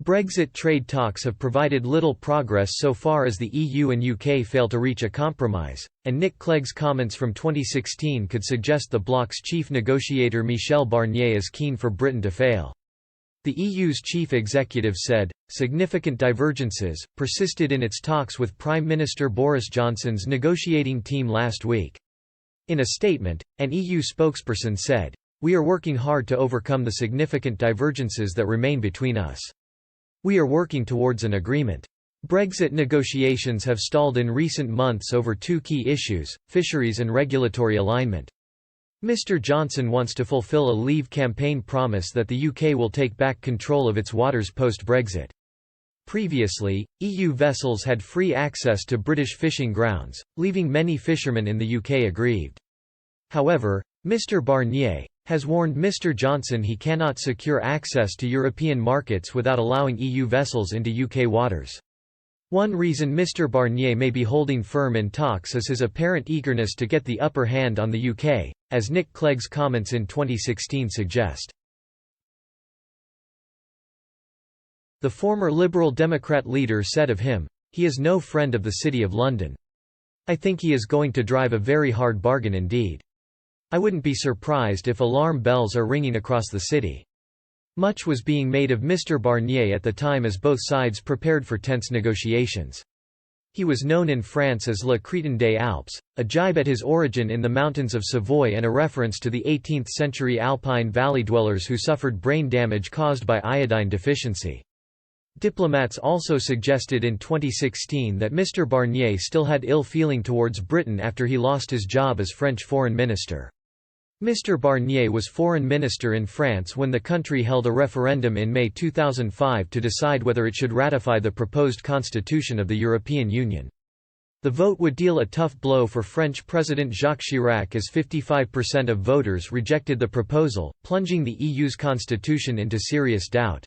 Brexit trade talks have provided little progress so far as the EU and UK fail to reach a compromise, and Nick Clegg's comments from 2016 could suggest the bloc's chief negotiator Michel Barnier is keen for Britain to fail. The EU's chief executive said, significant divergences persisted in its talks with Prime Minister Boris Johnson's negotiating team last week. In a statement, an EU spokesperson said, "We are working hard to overcome the significant divergences that remain between us. We are working towards an agreement." Brexit negotiations have stalled in recent months over two key issues, fisheries and regulatory alignment. Mr. Johnson wants to fulfill a Leave campaign promise that the UK will take back control of its waters post-Brexit. Previously, EU vessels had free access to British fishing grounds, leaving many fishermen in the UK aggrieved. However, Mr. Barnier has warned Mr. Johnson he cannot secure access to European markets without allowing EU vessels into UK waters. One reason Mr. Barnier may be holding firm in talks is his apparent eagerness to get the upper hand on the UK, as Nick Clegg's comments in 2016 suggest. The former Liberal Democrat leader said of him, "He is no friend of the City of London. I think he is going to drive a very hard bargain indeed. I wouldn't be surprised if alarm bells are ringing across the city." Much was being made of Mr. Barnier at the time as both sides prepared for tense negotiations. He was known in France as Le Crétin des Alpes, a jibe at his origin in the mountains of Savoy and a reference to the 18th-century Alpine valley dwellers who suffered brain damage caused by iodine deficiency. Diplomats also suggested in 2016 that Mr. Barnier still had ill feeling towards Britain after he lost his job as French foreign minister. Mr. Barnier was foreign minister in France when the country held a referendum in May 2005 to decide whether it should ratify the proposed constitution of the European Union. The vote would deal a tough blow for French President Jacques Chirac as 55% of voters rejected the proposal, plunging the EU's constitution into serious doubt.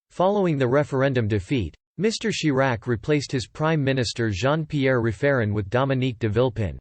Following the referendum defeat, Mr. Chirac replaced his Prime Minister Jean-Pierre Raffarin with Dominique de Villepin.